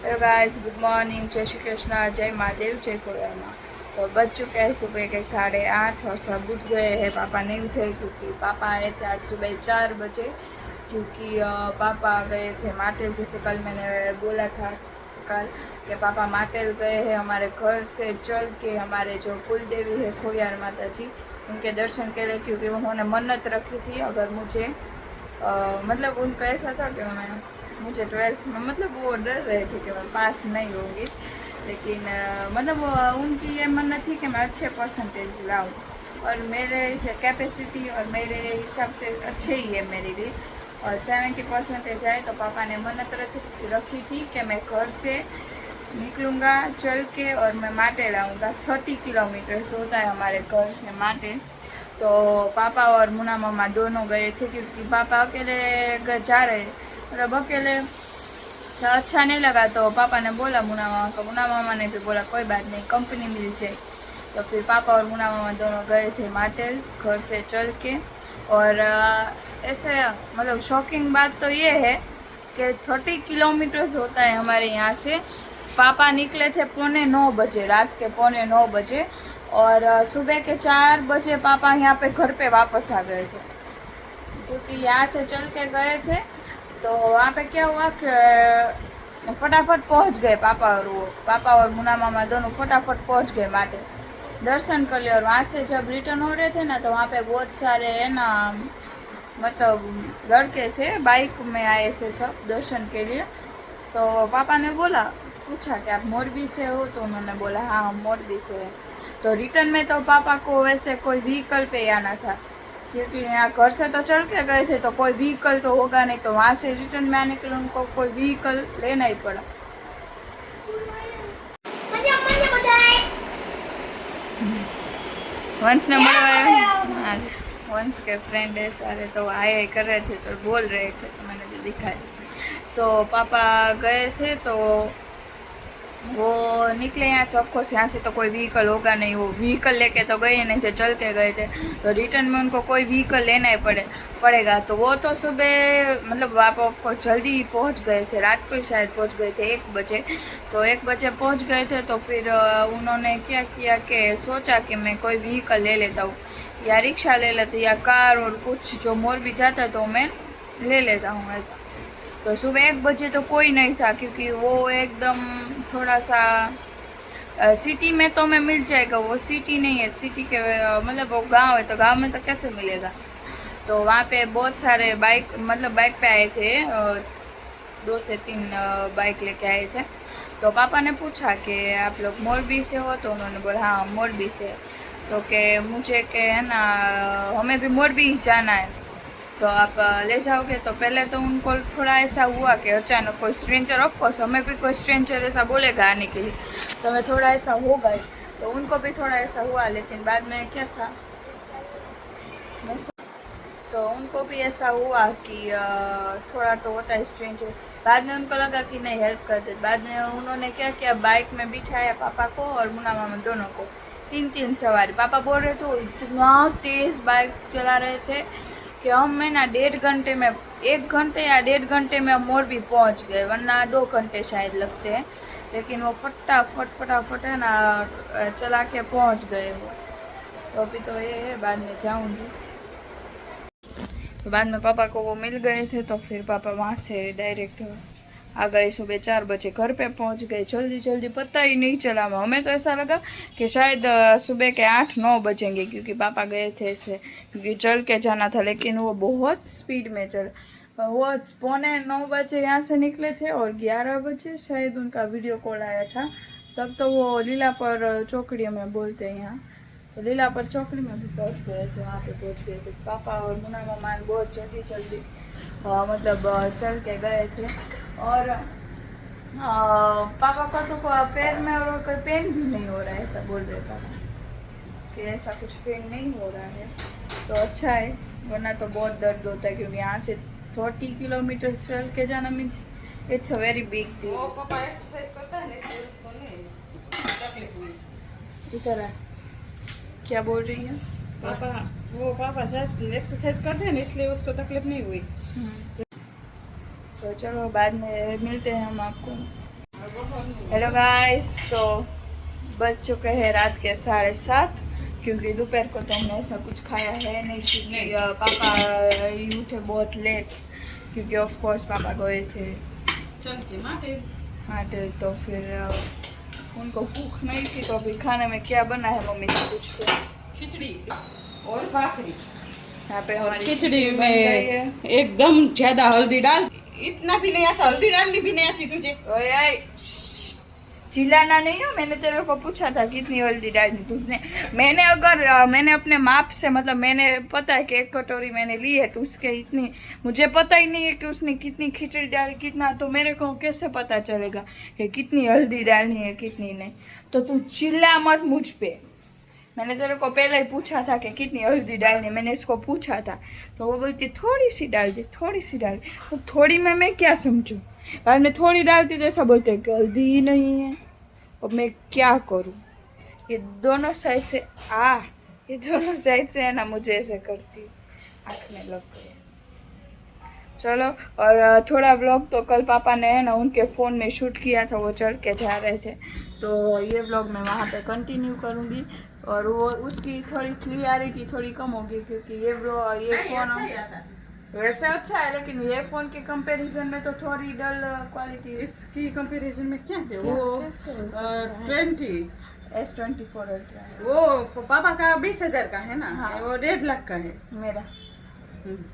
Hello guys, good morning, जय श्री कृष्णा, जय महादेव, जय कोरमा। तो बज चुके हैं सुबह के 8:30 और सब उठ गए हैं। पापा नहीं उठे क्योंकि पापा आए थे आज सुबह 4 बजे, क्योंकि पापा गए थे माटेल। जैसे कल मैंने बोला था कल कि पापा माटेल गए हैं हमारे घर से चल के। हमारे जो कुल देवी है खोयार माता जी, उनके दर्शन के लिए, क्योंकि उन्होंने मन्नत रखी थी अगर मुझे मतलब उनका ऐसा था कि मुझे 12th में मतलब वो डर रहे थे कि मैं पास नहीं होंगी, लेकिन मतलब उनकी ये मन्नत थी कि मैं अच्छे परसेंटेज लाऊं, और मेरे से कैपेसिटी और मेरे हिसाब से अच्छे ही है मेरी भी। और 70% आए तो पापा ने मन्नत रखी थी कि मैं घर से निकलूँगा चल के और मैं माटे लाऊँगा। 30 किलोमीटर होता है हमारे घर से माटे। तो पापा और मुन्ना मामा दोनों गए थे, क्योंकि पापा अकेले जा रहे, मतलब अकेले तो अच्छा नहीं लगा। तो पापा ने बोला मुन्ना मामा को, मुन्ना मामा ने भी बोला कोई बात नहीं, कंपनी मिल जाए। तो फिर पापा और मुन्ना मामा दोनों गए थे माटेल घर से चल के। और ऐसे मतलब शॉकिंग बात तो ये है कि 30 किलोमीटर्स होता है हमारे यहाँ से। पापा निकले थे 9:45 रात के 9:45 और सुबह के 4 बजे पापा यहाँ पे घर पे वापस आ गए थे, क्योंकि यहाँ से चल के गए थे। तो वहाँ पे क्या हुआ कि फटाफट पहुँच गए पापा और मुन्ना मामा दोनों फटाफट पहुँच गए माटे, दर्शन कर लिए। और वहाँ से जब रिटर्न हो रहे थे ना, तो वहाँ पे बहुत सारे है ना, मतलब लड़के थे, बाइक में आए थे सब दर्शन के लिए। तो पापा ने बोला, पूछा कि आप मोरबी से हो? तो उन्होंने बोला हाँ हम मोरबी से हैं। तो रिटर्न में तो पापा को वैसे कोई व्हीकल पे आना था, क्योंकि यहाँ घर से तो चल के गए थे तो कोई व्हीकल तो होगा नहीं। तो वहाँ से रिटर्न में आने के लिए उनको कोई व्हीकल लेना ही पड़ा। वंश ने मरवाया, वंश के फ्रेंड है सारे, तो आए कर रहे थे तो बोल रहे थे, तो मैंने भी दिखाया। सो पापा गए थे तो वो निकले यहाँ से। ऑफकोर्स यहाँ से तो कोई व्हीकल होगा नहीं, वो व्हीकल लेके तो गए नहीं थे, चल के गए थे। तो रिटर्न में उनको कोई व्हीकल लेना ही पड़ेगा। तो वो तो सुबह मतलब आप ऑफकोर्स जल्दी ही पहुँच गए थे, रात को ही शायद पहुँच गए थे 1 बजे। तो 1 बजे पहुँच गए थे। तो फिर उन्होंने क्या किया कि सोचा कि मैं कोई व्हीकल ले लेता हूँ, या रिक्शा ले लेता हूँ, या कार और कुछ जो मोरबी जाता है तो मैं ले लेता हूँ ऐसा। तो सुबह 1 बजे तो कोई नहीं था, क्योंकि वो एकदम थोड़ा सा सिटी में तो मैं मिल जाएगा, वो सिटी नहीं है, सिटी के मतलब वो गांव है, तो गांव में तो कैसे मिलेगा। तो वहाँ पे बहुत सारे बाइक मतलब बाइक पे आए थे, 2 से 3 बाइक लेके आए थे। तो पापा ने पूछा कि आप लोग मोरबी से हो? तो उन्होंने बोला हाँ मोरबी से। तो कि मुझे के है ना हमें भी मोरबी ही जाना है, तो आप ले जाओगे? तो पहले तो उनको थोड़ा ऐसा हुआ कि अचानक कोई स्ट्रेंजर, ऑफकोर्स हमें भी कोई स्ट्रेंजर ऐसा बोलेगा आने के लिए, तो हमें थोड़ा ऐसा होगा ही। तो उनको भी थोड़ा ऐसा हुआ, लेकिन बाद में क्या था, तो उनको भी ऐसा हुआ कि थोड़ा तो होता है स्ट्रेंजर। बाद में उनको लगा कि नहीं हेल्प कर दे। बाद में उन्होंने क्या किया, बाइक में बिठाया पापा को और मुन्ना मामा दोनों को, 3 सवारी। पापा बोल रहे थे, वो इतना तेज़ बाइक चला रहे थे कि हम है ना 1.5 घंटे में, 1 घंटे या 1.5 घंटे में हम मोरबी पहुंच गए, वरना 2 घंटे शायद लगते हैं। लेकिन वो फटाफट है ना चला के पहुंच गए वो। तो अभी तो ये है, बाद में जाऊंगी। तो बाद में पापा को वो मिल गए थे, तो फिर पापा वहाँ से डायरेक्ट आ गए। सुबह 4 बजे घर पे पहुँच गए, जल्दी पता ही नहीं चला। हमें तो ऐसा लगा कि शायद सुबह के 8-9 बजेंगे, क्योंकि पापा गए थे ऐसे, क्योंकि चल के जाना था। लेकिन वो बहुत स्पीड में चल, वो 8:45 बजे यहाँ से निकले थे और 11 बजे शायद उनका वीडियो कॉल आया था। तब तो वो लीला पर चौकड़ी में बोलते हैं यहाँ, तो लीला पर चौकड़ी में भी पहुँच गए थे, वहाँ पे पहुँच गए थे। पापा और मुन्ना मामा बहुत जल्दी मतलब चल के गए थे। और पापा का तो पैर में और कोई पेन भी नहीं हो रहा है, ऐसा बोल रहे पापा कि ऐसा कुछ पेन नहीं हो रहा है, तो अच्छा है। वरना तो बहुत दर्द होता है, क्योंकि यहाँ से 30 किलोमीटर चल के जाना means it's a very big deal. पापा एक्सरसाइज करता है ना, इसलिए उसको नहीं तकलीफ हुई। इधर है, क्या बोल रही है? पापा एक्सरसाइज करते हैं ना, इसलिए उसको तकलीफ नहीं हुई। तो चलो बाद में मिलते हैं हम आपको। हेलो गाइस, तो बज चुके हैं रात के 7:30 क्योंकि दोपहर को तो हमने ऐसा कुछ खाया है नहीं क्योंकि पापा उठे बहुत लेट क्योंकि ऑफ कोर्स पापा गए थे चलते माटे हाटे, तो फिर उनको भूख नहीं थी तो अभी खाने में क्या बना है मम्मी से पूछते। खिचड़ी और भाखरी। यहाँ पे हमारी खिचड़ी बन में गई है। एकदम ज्यादा हल्दी डाल, इतना भी नहीं आता, हल्दी डालनी भी नहीं आती तुझे। ओए चिल्लाना नहीं है, मैंने तेरे को पूछा था कितनी हल्दी डालनी तुझने। मैंने अपने माप से मतलब मैंने पता है कि 1 कटोरी मैंने ली है तो उसके इतनी मुझे पता ही नहीं है कि उसने कितनी खिचड़ी डाली कितना, तो मेरे को कैसे पता चलेगा कि कितनी हल्दी डालनी है कितनी नहीं। तो तू चिल्ला मत मुझ पे। मैंने तेरे को पहले ही पूछा था कि कितनी हल्दी डालनी है, मैंने इसको पूछा था तो वो बोलती थोड़ी सी डाल दी थोड़ी सी डाल दी। तो थोड़ी में मैं क्या समझूँ, और मैं थोड़ी डालती तो ऐसा बोलते कि हल्दी ही नहीं है। अब मैं क्या करूँ, ये दोनों साइड से है ना मुझे ऐसे करती आँख में लग गए। चलो, और थोड़ा व्लॉग तो कल पापा ने है ना उनके फ़ोन में शूट किया था, वो चढ़ के जा रहे थे तो ये व्लॉग मैं वहाँ पे कंटिन्यू करूँगी। और वो उसकी थोड़ी क्लियरिटी थोड़ी कम होगी क्योंकि ये फ़ोन वैसे अच्छा है लेकिन ये फ़ोन के कंपैरिजन में तो थोड़ी डल क्वालिटी। इसकी कंपैरिजन में क्या है क्या- वो कैसे हो सकता है? 20 S24 अल्ट्रा है वो पापा का 20,000 का है ना। हाँ। वो 1.5 लाख का है मेरा।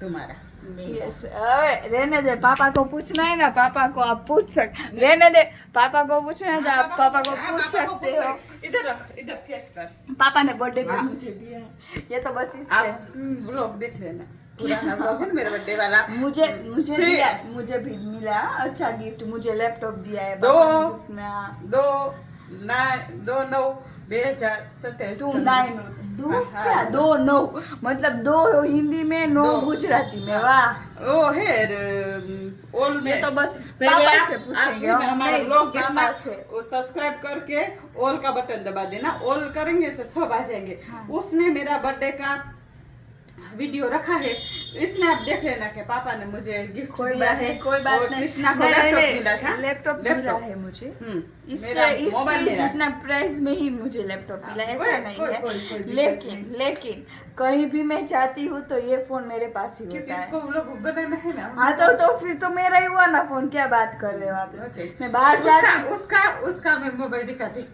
तुम्हारा। यस, अरे रहने दे, पापा को पूछना है ना, पापा को आप पूछ सकते, रहने दे, पापा को पूछना है तो आप पापा को पूछ सकते हो। इधर रख, इधर फेस कर। पापा ने बर्थडे पे मुझे दिया है, ये तो बस इसके आप व्लॉग देख लेना, पुराना व्लॉग है मेरा बर्थडे वाला। मुझे मुझे भी मिला अच्छा गिफ्ट, मुझे लैपटॉप दिया है दो पापा ने gift में। 2/9/2027 2 9 2 क्या 2 9 मतलब 2 हिंदी में 9 गुजराती में। वाह, वो है ओल में। ये तो बस पहले पापा आप- से पूछेंगे आप हम, हमारा नहीं, व्लॉग देखना, पापा से। वो सब्सक्राइब करके ऑल का बटन दबा देना। ऑल करेंगे तो सब आ जाएंगे। उसमें मेरा बर्थडे का वीडियो रखा है, इसमें आप देख लेना कि पापा ने मुझे गिफ्ट कोई दिया बात है। नहीं, कोई बात और नहीं। कृष्णा को नहीं, लैपटॉप नहीं, मिला था। लैपटॉप मिला है मुझे। मेरा इसके मोबाइल इसके मेरा। जितना प्राइस में ही मुझे लैपटॉप मिला, ऐसा कोई- नहीं कोई- है। कोई दिक्कत लेकिन कहीं भी मैं जाती हूँ तो ये फोन मेरे पास ही क्योंकि होता इसको है। हम लोग बनाना है ना। हाँ तो फिर तो मेरा ही हुआ ना फोन, क्या बात कर रहे हो आप। Okay. मैं बाहर जाती उसका मैं मोबाइल दिखाती।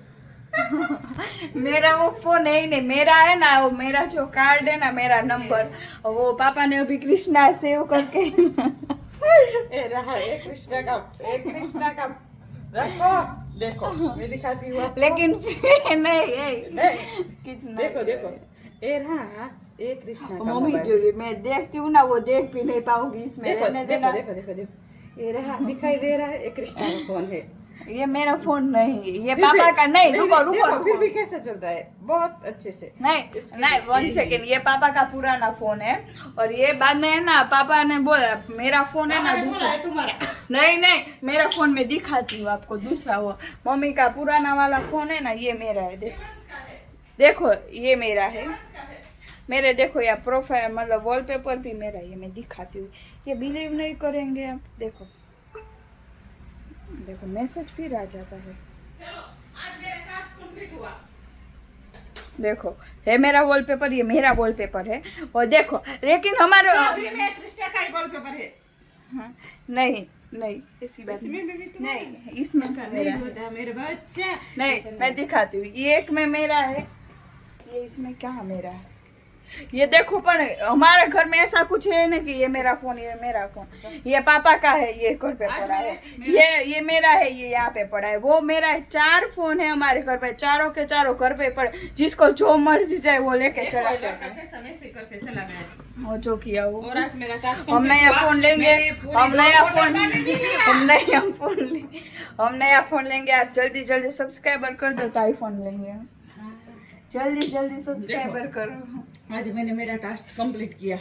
मेरा वो फोन है ही नहीं, मेरा है ना वो मेरा जो कार्ड है ना, मेरा नंबर वो पापा ने अभी कृष्णा सेव करके ए रहा एक कृष्णा का रखो, देखो मैं दिखाती हूँ आपको। लेकिन फिर नहीं नहीं, कितना देखो ए रहा एक कृष्णा का मम्मी मोबाइल। जो मैं देखती हूँ ना वो देख भी नहीं पाऊंगी इसमें, देखो रहने देखो देना। देखो ये रहा, दिखाई दे रहा है, एक कृष्णा का फोन है। ये मेरा फोन नहीं, ये फिर पापा भी- का नहीं। देखो, रुको फिर भी कैसा चल रहा है, बहुत अच्छे से। नहीं इसके नहीं, लिए- 1 सेकेंड, ये पापा का पुराना फोन है और ये बाद में है ना पापा ने बोला मेरा फोन है ना पापा ने बोला दूसरा। है तुम्हारा। नहीं मेरा फोन में दिखाती हूँ आपको, दूसरा वो मम्मी का पुराना वाला फोन है ना, ये मेरा है। देखो ये मेरा है, मेरे देखो या प्रोफाइल मतलब वॉलपेपर भी मेरा, ये मैं दिखाती हूँ। ये बिलीव नहीं करेंगे आप, देखो मैसेज फिर आ जाता है। चलो आज मेरा टास्क कंप्लीट हुआ। देखो है मेरा वॉलपेपर, ये मेरा वॉलपेपर है। और देखो लेकिन हमारा सभी में कृष्णा का ही वॉलपेपर है। हाँ, नहीं ऐसी बात इसमें भी तुम्हारा है? नहीं, इसमें ऐसा मेरा नहीं है। होता मेरे बच्चा। नहीं मैं दिखाती हूँ, ये एक में मेरा है, ये इसमें क्या मेरा है। ये देखो पर हमारे घर में ऐसा कुछ है नहीं कि ये मेरा फोन, ये मेरा फोन, ये पापा का है, ये घर पे पड़ा है, ये मेरा है, ये यहाँ पे पड़ा है, वो मेरा है। 4 फोन है हमारे घर पे, चारों के चारों घर पे पड़े, जिसको जो मर्जी जाए वो लेके चला जाता है। समय से करके चला गया वो जो किया वो। और आज मेरा टास्क हम नया फोन लेंगे, हम नया फोन लेंगे। आप जल्दी सब्सक्राइबर कर दो तो आईफोन लेंगे हम। जल्दी सब्सक्राइबर करो। आज मैंने मेरा टास्क कंप्लीट किया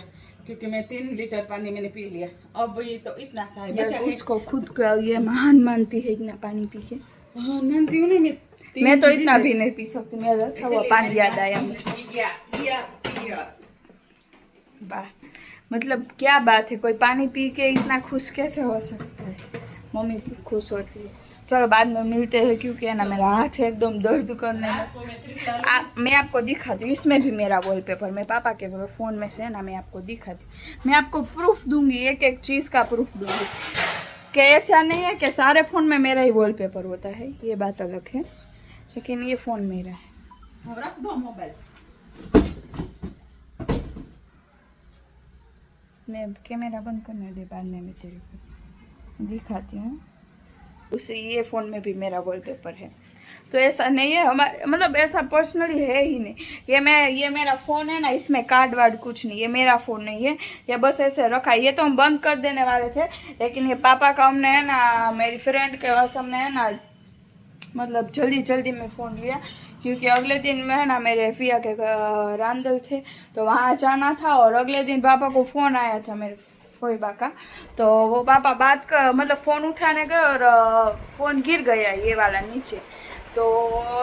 क्योंकि मैं 3 लीटर पानी मैंने पी लिया। अब ये तो इतना सा है बचा है। उसको खुद का ये महान मानती है इतना पानी पी के। हाँ मानती हूँ ना मैं। 3 मैं तो इतना लीटर- भी नहीं पी सकती, मेरा अच्छा हुआ इसीलिए पानी मैंने याद टास्क आया कंप्लीट मुझे। किया। वाह, मतलब क्या बात है, कोई पानी पी के इतना खुश कैसे हो सकता है। मम्मी खुश होती है। चलो बाद में मिलते हैं, क्योंकि है ना मेरा हाथ एकदम दर्द करने में। मैं आपको दिखाती हूँ, इसमें भी मेरा वॉलपेपर, मैं पापा के फ़ोन में से है ना मैं आपको दिखाती हूँ। मैं आपको प्रूफ दूंगी, एक एक चीज़ का प्रूफ दूंगी कि ऐसा नहीं है कि सारे फ़ोन में मेरा ही वॉलपेपर होता है, ये बात अलग है, लेकिन ये फ़ोन मेरा है। रख दो मोबाइल। मैं कैमरा बंद करने दे, बाद में मैं तेरे को दिखाती हूँ। उसे ये फ़ोन में भी मेरा वॉलपेपर है, तो ऐसा नहीं है हमारे, मतलब ऐसा पर्सनली है ही नहीं। ये मेरा फ़ोन है ना, इसमें कार्ड वार्ड कुछ नहीं, ये मेरा फ़ोन नहीं है, ये बस ऐसे रखा है। ये तो हम बंद कर देने वाले थे, लेकिन ये पापा का हमने है ना, मेरी फ्रेंड के पास हमने है ना, मतलब जल्दी में फ़ोन लिया, क्योंकि अगले दिन में है ना मेरे फिया के रांदल थे, तो वहाँ जाना था। और अगले दिन पापा को फ़ोन आया था मेरे फोईबा का, तो वो पापा बात कर मतलब फ़ोन उठाने गए और फ़ोन गिर गया ये वाला नीचे, तो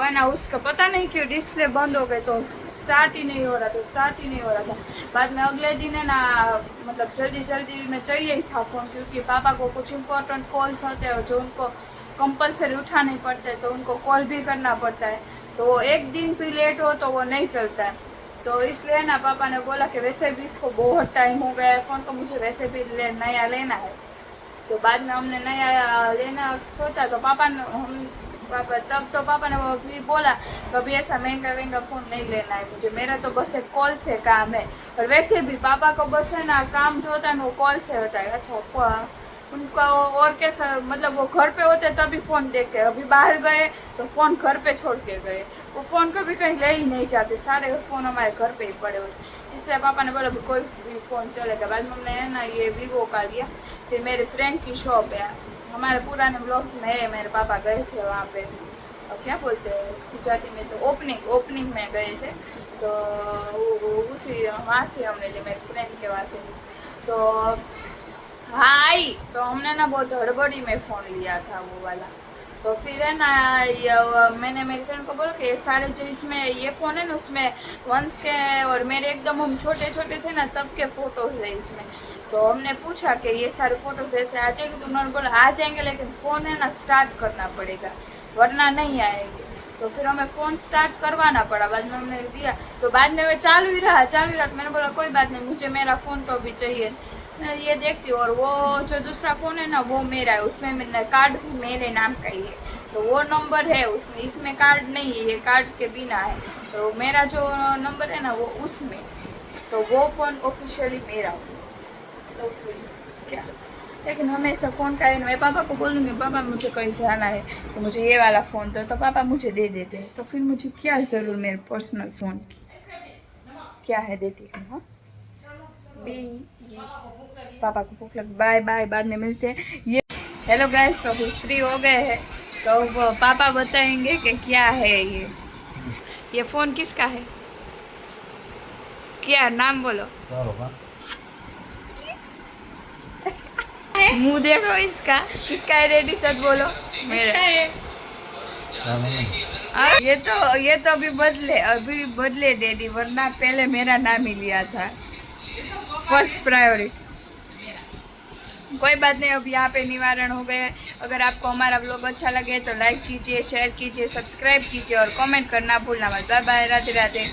है ना उसका पता नहीं क्यों डिस्प्ले बंद हो गए, तो स्टार्ट ही नहीं हो रहा था। बाद में अगले दिन है ना, मतलब जल्दी में चाहिए ही था फ़ोन, क्योंकि पापा को कुछ इम्पोर्टेंट कॉल्स होते हैं जो उनको कंपलसरी उठाने पड़ते हैं, तो उनको कॉल भी करना पड़ता है, तो एक दिन भी लेट हो तो वो नहीं चलता है। तो इसलिए ना पापा ने बोला कि वैसे भी इसको बहुत टाइम हो गया है फ़ोन को, मुझे वैसे भी नया लेना है। तो बाद में हमने नया लेना सोचा, तो पापा ने वो भी बोला कभी ऐसा महंगा फ़ोन नहीं लेना है मुझे, मेरा तो बस एक कॉल से काम है। और वैसे भी पापा को बस है ना काम जो होता है ना वो कॉल से होता है। अच्छा, उनका और कैसा, मतलब वो घर पे होते तभी फ़ोन देखते, अभी बाहर गए तो फ़ोन घर पे छोड़ के गए, वो फ़ोन कभी कहीं ले ही नहीं जाते, सारे फ़ोन हमारे घर पे ही पड़े हुए। इसलिए पापा ने बोला कोई भी फ़ोन चलेगा। बाद में हमने है ना ये वीवो का लिया। फिर मेरे फ्रेंड की शॉप है, हमारे पुराने ब्लॉग्स में है, मेरे पापा गए थे वहाँ पे, और क्या बोलते हैं गुजराती में, तो ओपनिंग में गए थे, तो उसी वहाँ से हमने लिया, मेरे फ्रेंड के वहाँ से। तो हाँ, तो हमने ना बहुत हड़बड़ी में फ़ोन लिया था वो वाला। तो फिर है ना मैंने मेरी फ्रेंड को बोला कि ये सारे जो इसमें ये फ़ोन है ना, उसमें वंश के और मेरे एकदम हम छोटे थे ना तब के फ़ोटोज़ है इसमें। तो हमने पूछा कि ये सारे फ़ोटोज़ ऐसे आ जाएंगे, तो उन्होंने बोला आ जाएंगे, लेकिन फ़ोन है ना स्टार्ट करना पड़ेगा वरना नहीं आएंगे। तो फिर हमें फ़ोन स्टार्ट करवाना पड़ा, बाद में हमने दिया, तो बाद में वो चालू ही रहा। तो मैंने बोला कोई बात नहीं, मुझे मेरा फ़ोन तो अभी चाहिए, ये देखती हूँ। और वो जो दूसरा फ़ोन है ना वो मेरा है, उसमें मेरा कार्ड भी मेरे नाम का ही है, तो वो नंबर है उसमें, इसमें कार्ड नहीं है, ये कार्ड के बिना है। तो मेरा जो नंबर है ना वो उसमें, तो वो फ़ोन ऑफिशियली मेरा हो। तो फिर क्या, लेकिन हमेशा फ़ोन का है। मैं पापा को बोलूँगी पापा मुझे कहीं जाना है तो मुझे ये वाला फ़ोन तो पापा मुझे दे देते हैं, तो फिर मुझे क्या ज़रूर मेरे पर्सनल फ़ोन की, क्या है देती हूँ। हाँ पापा को भूख लग, बाय बाय, बाद में मिलते हैं। ये हेलो गाइस, तो फिर फ्री हो गए हैं, तो वो पापा बताएंगे कि क्या है ये फ़ोन किसका है, क्या नाम बोलो, मुंह देखो इसका, किसका है रेडी सच बोलो, मेरा है। ये तो अभी बदले डैडी, वरना पहले मेरा नाम ही लिया था, फर्स्ट प्रायोरिटी। कोई बात नहीं, अब यहाँ पे निवारण हो गए। अगर आपको हमारा व्लॉग अच्छा लगे तो लाइक कीजिए, शेयर कीजिए, सब्सक्राइब कीजिए और कमेंट करना भूलना मत। Bye bye, Radhe Radhe.